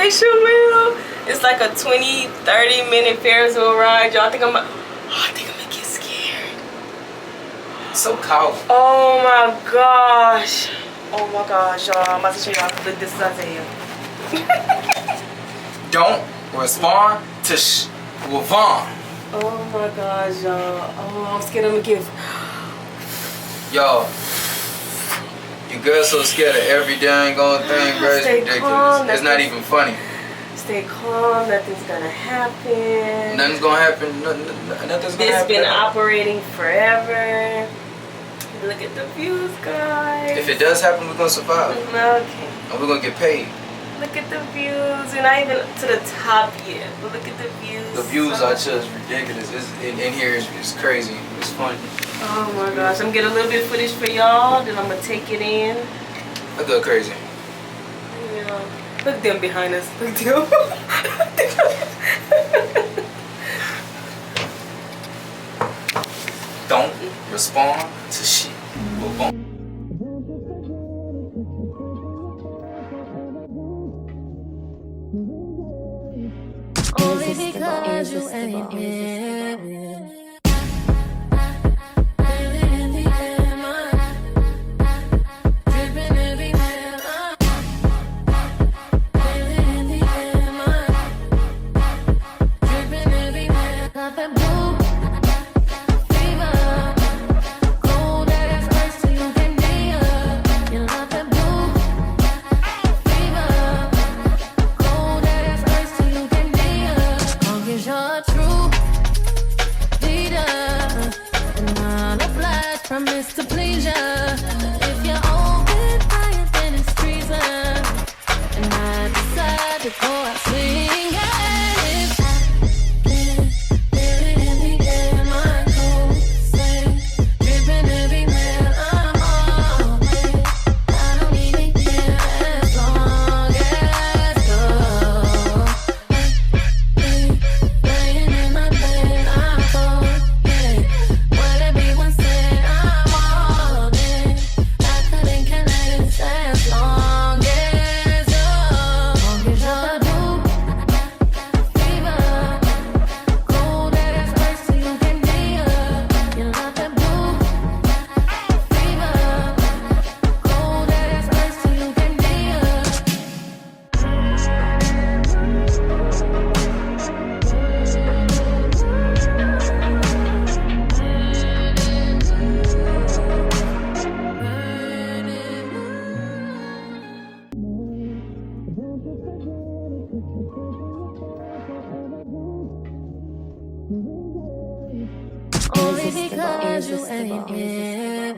information wheel. It's like a 20-30 minute Ferris wheel ride. Y'all think I think I'm gonna get scared. So cold. Oh my gosh. Oh my gosh, y'all. I'm about to show y'all. Look, this is Isaiah. Don't respond to Vaughn. Oh my gosh, y'all. Oh, I'm scared I'm gonna give. Yo, your girl's so scared of every dang old thing, bro. It's ridiculous. Calm, it's not even funny. Stay calm. Nothing's gonna happen. Nothing's gonna happen. Nothing's gonna happen. It's been operating forever. Look at the views, guys. If it does happen, we're gonna survive. Okay. And we're gonna get paid. Look at the views. We're not even to the top yet, but look at the views. The views are just ridiculous. In here is crazy. It's funny. Oh my gosh. I'm gonna get a little bit of footage for y'all, then I'm gonna take it in. I go crazy. Yeah. Look them behind us. Look them. Don't respond to shit. Move on. Only because you ain't here. Promise to please ya. If you're open fire, then it's treason. And I decide to go out swinging. If I can feel it in the air, my cold sweat dripping everywhere. I'm all in. I don't even care as long as you're laying in my bed. I'm okay. What everyone said. Only because you ain't here.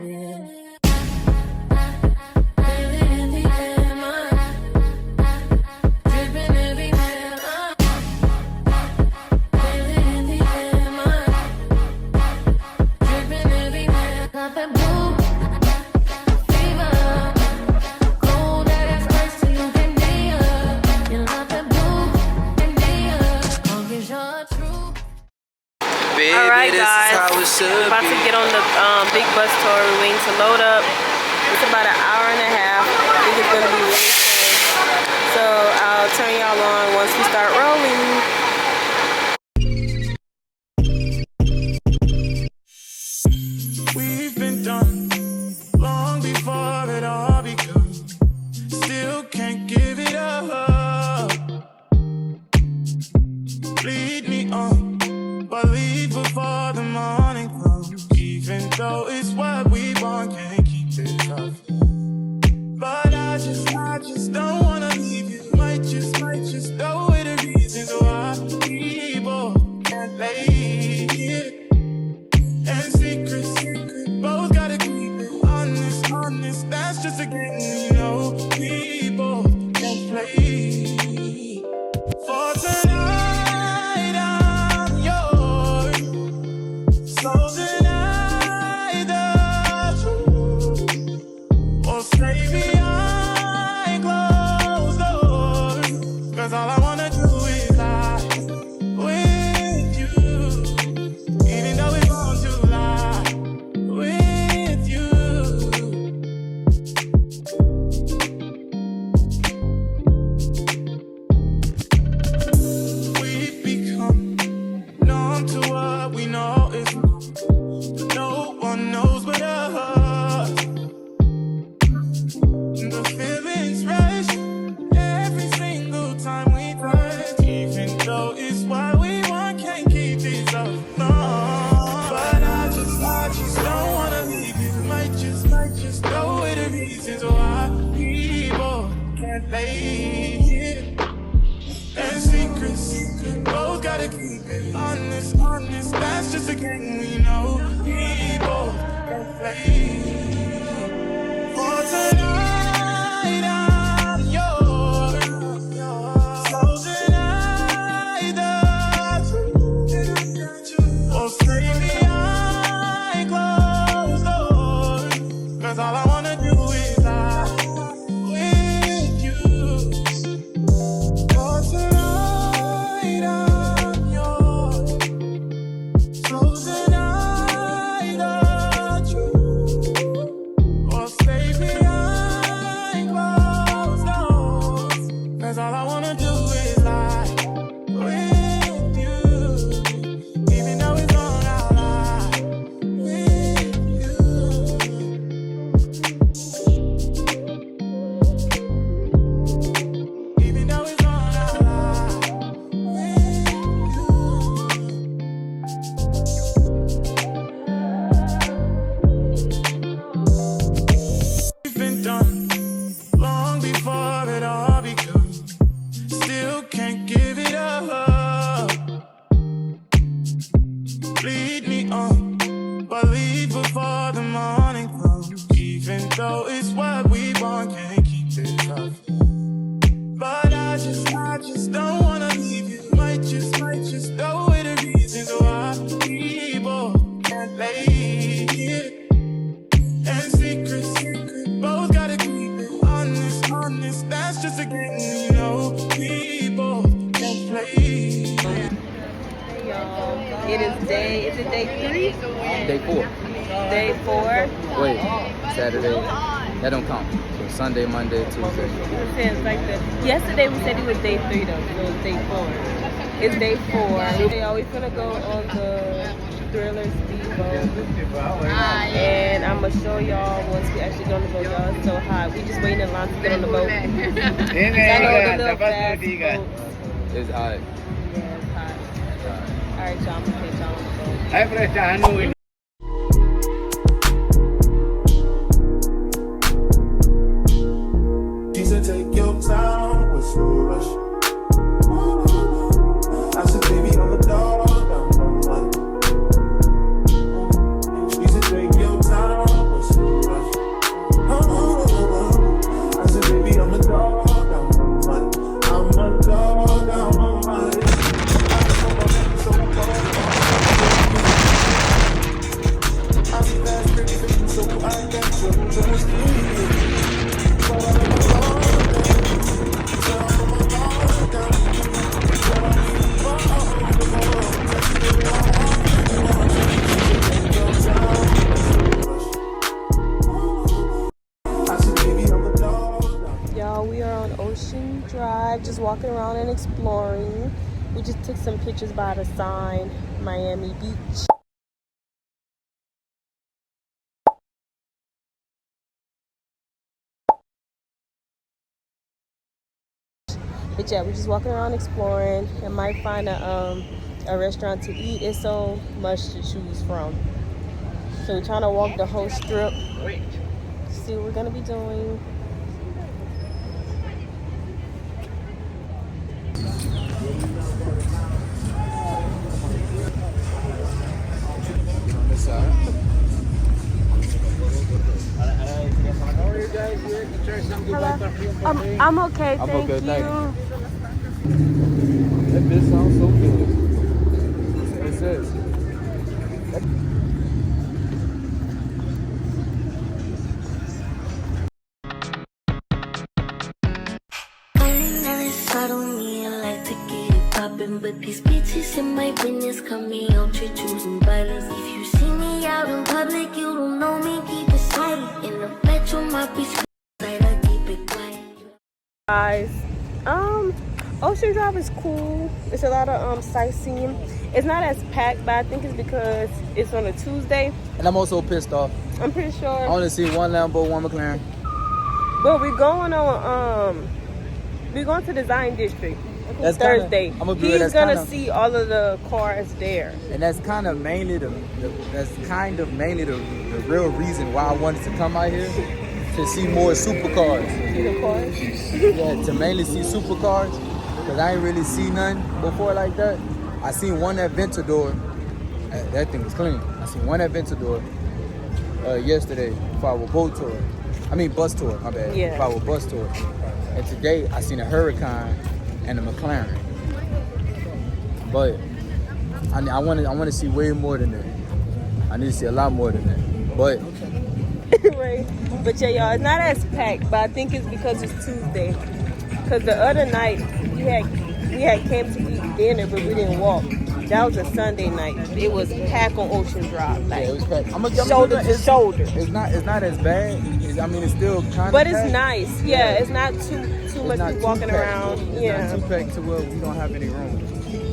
Alright guys, I'm about to get on the big bus tour. We're waiting to load up. It's about an hour and a half. I think it's going to be really fun. So I'll turn y'all on once we start rolling. We've been done long before it all begun. Still can't give it up. Lead me on, but leave before the morning comes. Even though it's what we want, can't keep it up. But I just don't wanna leave you. Might just go with the reasons why we both can't lay here. And secret, both gotta keep it honest. That's just a game we know. We both can't play. For tonight, I'm yours. So tonight, And secrets, both gotta keep it honest, honest. That's just a game we know. We both can play. For tonight, I'm yours. So tonight, or stay behind closed doors. 'Cause all I wanna do is lie with you. For tonight, I'm yours. So tonight, the truth, or stay behind closed doors. 'Cause all I wanna do is lie with you. Even though it's wrong, I'll lie with you. Even though it's wrong, I'll lie with you. We've been done long before it all begun. Still can't give it up. Lead me on, but leave before the morning comes. Even though it's what we want, can't keep it up. But I just don't wanna leave you. Might just know it the reasons why we both can't lay here. And secret, both gotta keep it honest, honest. That's just a game we know. We both can play. Y'all, it is day 3? Day 4. Day 4. Wait, Saturday. That don't count. So Sunday, Monday, Tuesday. It says like that. Yesterday we said it was day 3 though, so it's day 4. It's day 4. Yeah, we finna go on the Thriller speedboat. And I'm gonna show y'all once we actually get on the boat. Y'all, it's so hot. We just waiting in line to get on the boat. I know the little fast boats. It's hot. Yeah, it's hot. Alright, y'all, I'm gonna catch y'all on the boat. She said, take your time, what's no rush? I said, baby, I'm a dog, I'm a man. She said, take your time, what's no rush? I said, baby, I'm a dog, I'm a man. I'm a dog, I'm a man. I see that's pretty, so I got your trust in you. Y'all, we are on Ocean Drive, just walking around and exploring. We just took some pictures by the sign, Miami Beach. But yeah, we're just walking around exploring and might find a restaurant to eat. It's so much to choose from. So we're trying to walk the whole strip. See what we're gonna be doing. On this side. I'm okay, I'm thank okay, you. thank you. That bitch sounds so good. It says. But these bitches in my business come me out to choosing violence. If you see me out in public, you don't know me, keep it silent. In the metro, my bitch, I keep it quiet. Guys, Ocean Drive is cool. It's a lot of sightseeing. It's not as packed, but I think it's because it's on a Tuesday. And I'm also pissed off. I'm pretty sure. I only see one Lambo, one McLaren. But we're going on we're going to the Zion District. That's Thursday. He's gonna see all of the cars there. And that's kind of mainly the real reason why I wanted to come out here. to see more supercars. See the cars? Yeah, to mainly see supercars. Because I ain't really see none before like that. I seen one at Ventador. That thing was clean. I seen one at Ventador yesterday for our boat tour. I mean bus tour, my bad. Yeah. For our bus tour. And today I seen a Huracan and a McLaren. But I want to see way more than that. I need to see a lot more than that. But Right. But yeah, y'all, it's not as packed, but I think it's because it's Tuesday. Because the other night we had came to eat dinner, but we didn't walk. That was a Sunday night. It was packed on Ocean Drive, like yeah, it was packed. shoulder to shoulder. It's not as bad. It's still kind of. But packed. it's nice. Yeah, it's not too It's much not people too walking packed. around. It's Yeah. not too packed to where we don't have any room.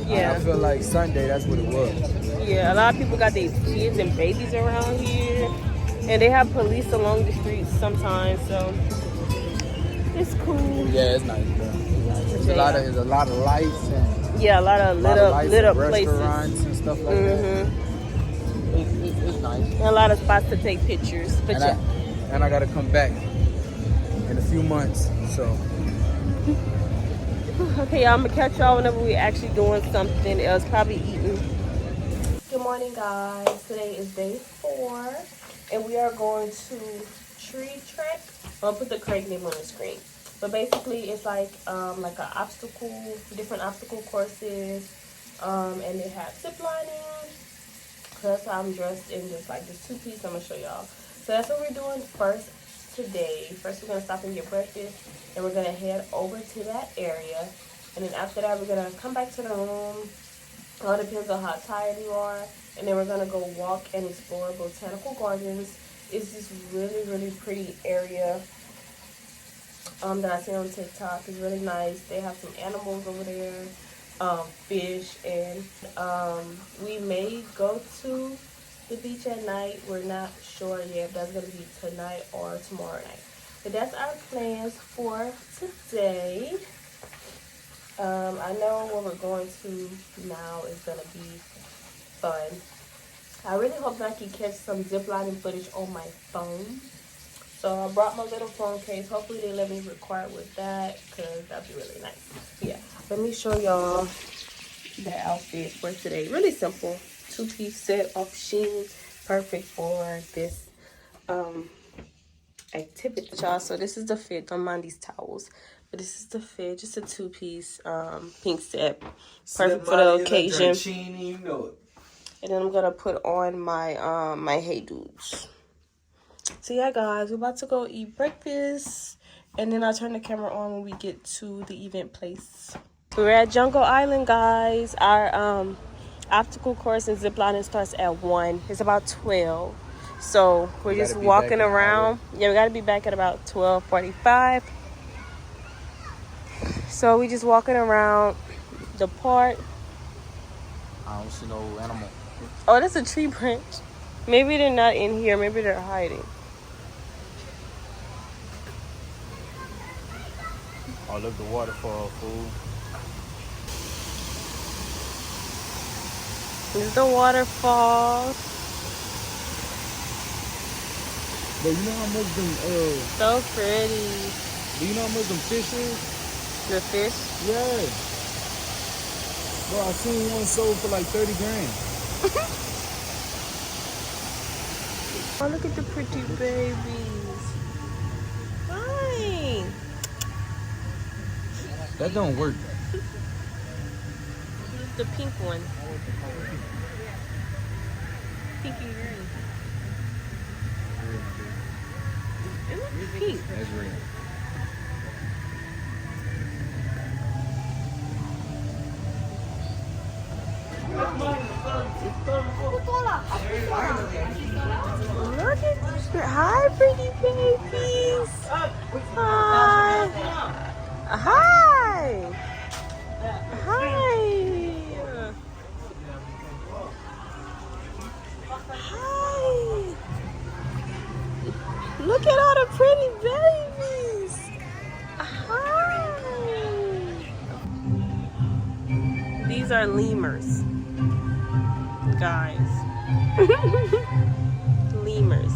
Yeah. I feel like Sunday, that's what it was. Yeah, a lot of people got their kids and babies around here. And they have police along the streets sometimes, so it's cool. Yeah, it's nice, bro. There's a lot of lights and Yeah, a lot of lit up places. restaurants and stuff like that. It's nice. And a lot of spots to take pictures. But And I gotta come back in a few months, so. Okay, y'all, I'm gonna catch y'all whenever we actually doing something else, probably eating. Good morning, guys. Today is day 4, and we are going to Tree Trek. I'll put the correct name on the screen. But basically, it's like an different obstacle courses, and they have ziplining. So that's how I'm dressed in this 2-piece. I'm gonna show y'all. So that's what we're doing first today. First, we're gonna stop and get breakfast, and we're gonna head over to that area. And then after that, we're gonna come back to the room. It all depends on how tired you are. And then we're gonna go walk and explore botanical gardens. It's this really, really pretty area that I see on TikTok. It's really nice. They have some animals over there, fish, and we may go to the beach at night. We're not sure yet if that's gonna be tonight or tomorrow night. But that's our plans for today. I know what we're going to now is gonna be fun. I really hope that I can catch some ziplining footage on my phone. So I brought my little phone case. Hopefully they let me record with that, because that'd be really nice. Yeah, let me show y'all the outfit for today. Really simple. 2-piece set off Shein. Perfect for this activity, y'all. So this is the fit. Don't mind these towels. But this is the fit. Just a 2-piece pink set. Perfect for the occasion. You know it. And then I'm gonna put on my my Hey Dudes. So yeah, guys, we're about to go eat breakfast, and then I'll turn the camera on when we get to the event place. We're at Jungle Island, guys. Our obstacle course and ziplining starts at 1. It's about 12. So we're just walking around. Yeah, we gotta be back at about 12:45. So we just walking around the park. I don't see no animal. Oh, that's a tree branch. Maybe they're not in here. Maybe they're hiding. Oh, look, the waterfall, fool. This is the waterfall. But you know how much them So pretty. do you know how much them fish is? The fish. Yeah. Bro, I seen one sold for like 30 grand. Oh, look at the pretty babies. Hi. That don't work. The pink one. Pink and green. It looks pink. That's real. Look at hi, pretty babies. Hi. Hi. Hi. Hi. Look at all the pretty babies. Hi. These are lemurs, guys. Lemurs.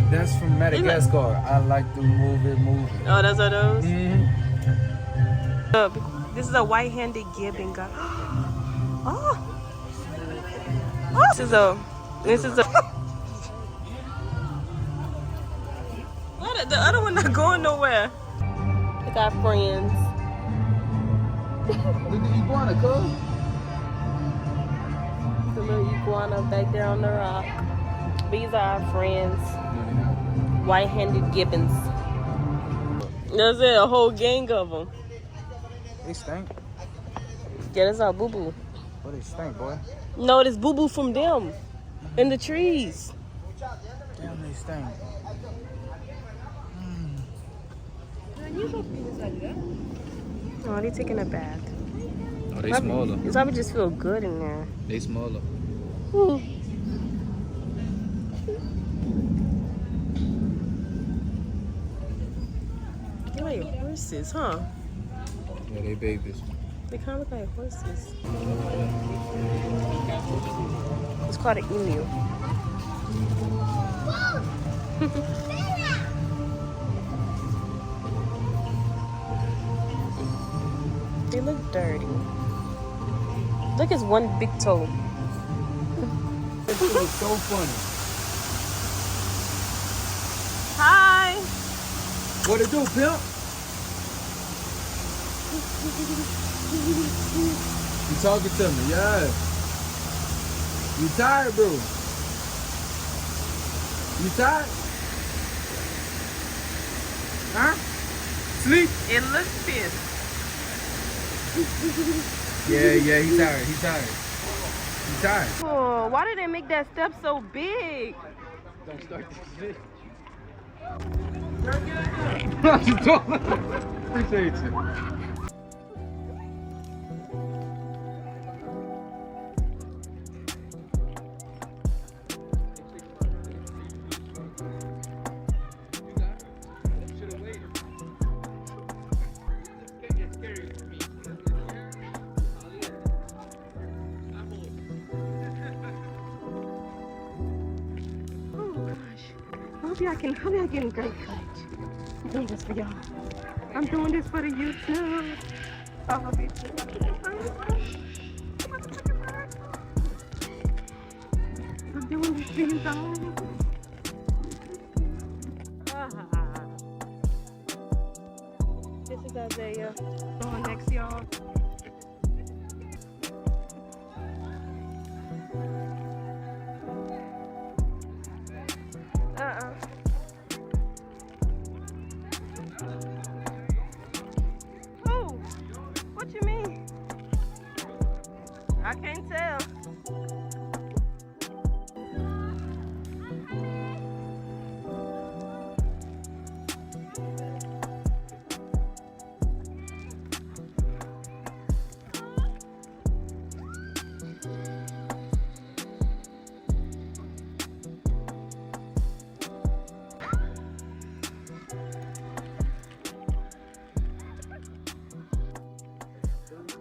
That's from Madagascar. I like to move it. Oh, those are those? Mm-hmm. This is a white-handed gibbon. Oh. This is a. What? The other one not going nowhere. We got friends. Look at the iguana, cuz. The little iguana back there on the rock. These are our friends. White-handed gibbons. There's a whole gang of them. They stink. Yeah, that's our boo-boo. Oh, they stink, boy. No, it's boo-boo from them. In the trees. Damn, they stink. Oh, they taking a bath. Oh, they smaller. It's probably just feel good in there. They smaller. They're like horses, huh? Yeah, they babies. They kind of look like horses. It's called an emu. They look dirty. Look, it's one big toe. This is so funny. Hi. What it do, pimp? You talking to me? Yeah. You tired, bro? You tired? Huh? Sleep? It looks pissed. Yeah, he's tired. He's tired. Oh, why did they make that step so big? Don't start this shit. Appreciate you. Hopefully I get in great coach. I'm doing this for y'all. I'm doing this for the YouTube. Oh, I'm doing this for you guys. This is Isaiah. Going next, y'all. Oh, what you mean? I can't tell.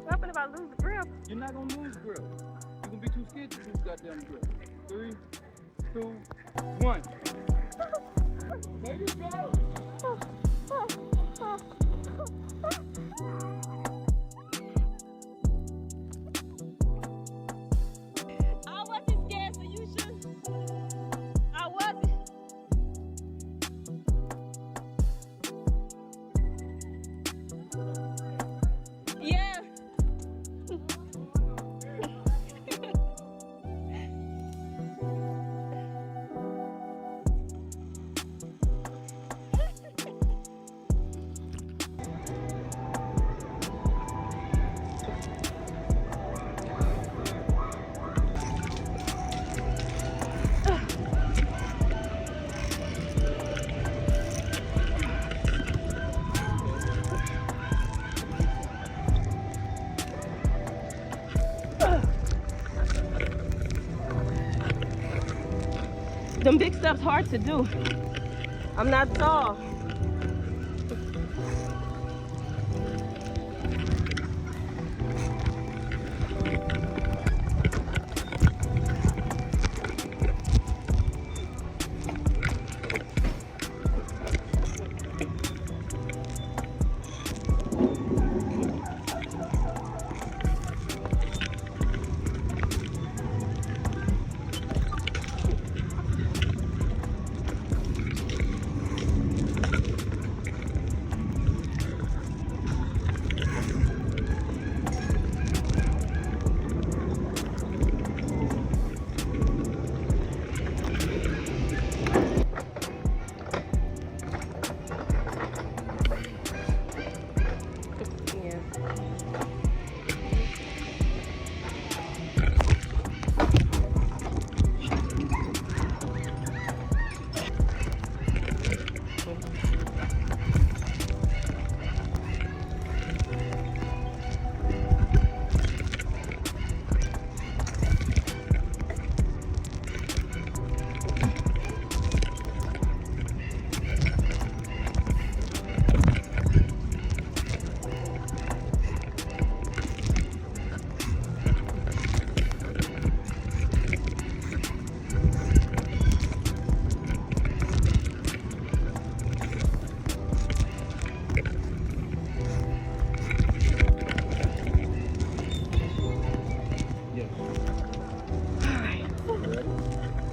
What if I lose the grip? You're not gonna lose grip. You're gonna be too scared to lose goddamn grip. 3, 2, 1. There you go. I wasn't scared, so you should. I wasn't. Yeah. Them big stuff's hard to do. I'm not tall.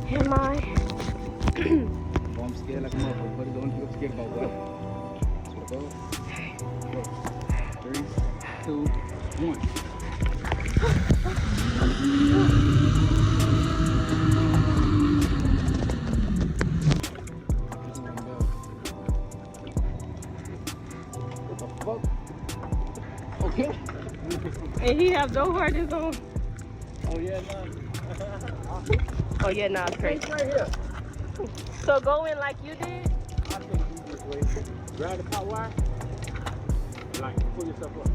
Am I? Oh, I'm scared like a motherfucker, but don't you scared about what? So go. 3, 2, 1. What the fuck? Okay. And he have no hardness on. Oh yeah, no. Oh yeah, nah, it's crazy. It's right here. So go in like you did? I think do this way. Grab the pot wire. Like, pull yourself up.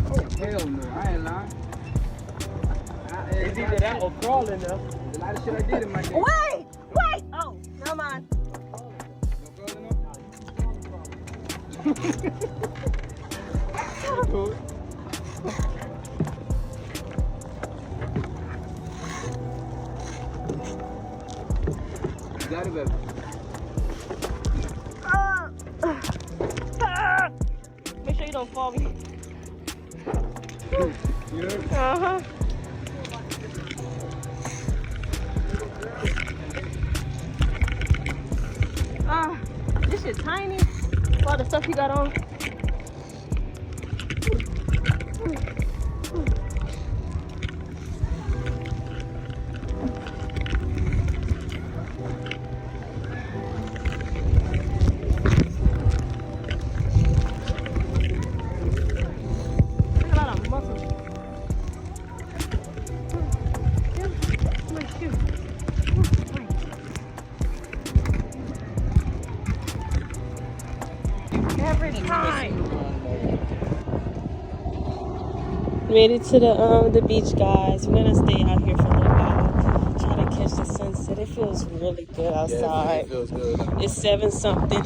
Oh, hell no. I ain't lying. It's either that or crawling there. There's a lot of shit I did in my day. Wait! Wait! Oh, never mind. No crawling up? Got it, baby. Make sure you don't fall me. You heard? Uh-huh. This shit tiny. All the stuff you got on. Every time. Made it to the beach, guys. We're gonna stay out here for a little while. Try to catch the sunset. It feels really good outside. It feels good. It's 7 something.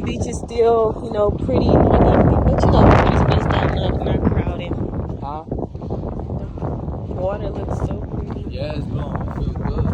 Beach is still, you know, pretty, not empty, but you know, pretty spaced out, not crowded. Huh? The water looks so pretty. Yeah, it's blowing. It feels good.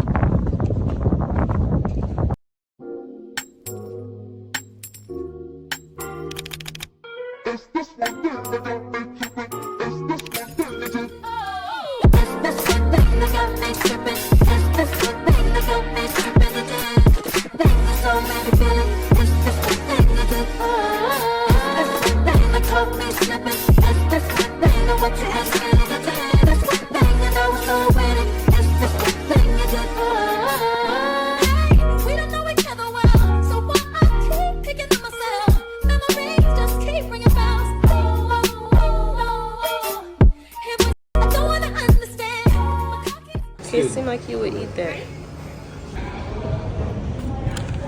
It seemed like you would eat that.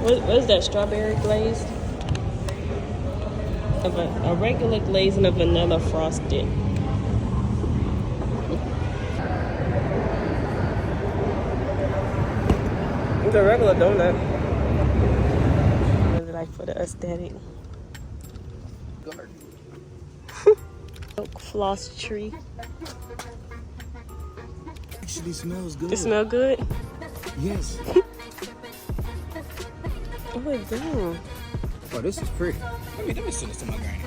What is that? Strawberry glazed? A regular glaze and a vanilla frosted. The regular donut. Really like for the aesthetic. Milk floss tree. Actually smells good. It smell good? Yes. Oh, it do. Oh, this is pretty. Let me send this to my granny.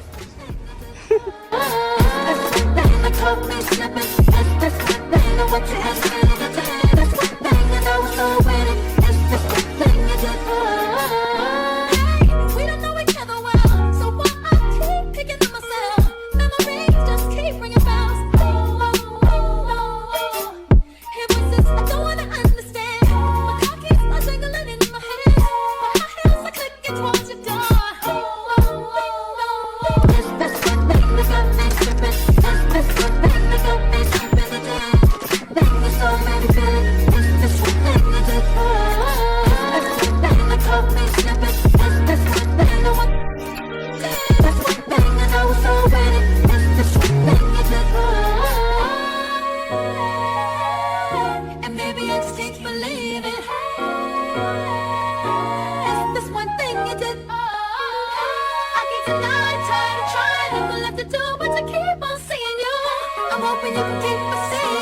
I'm hoping you can keep me safe.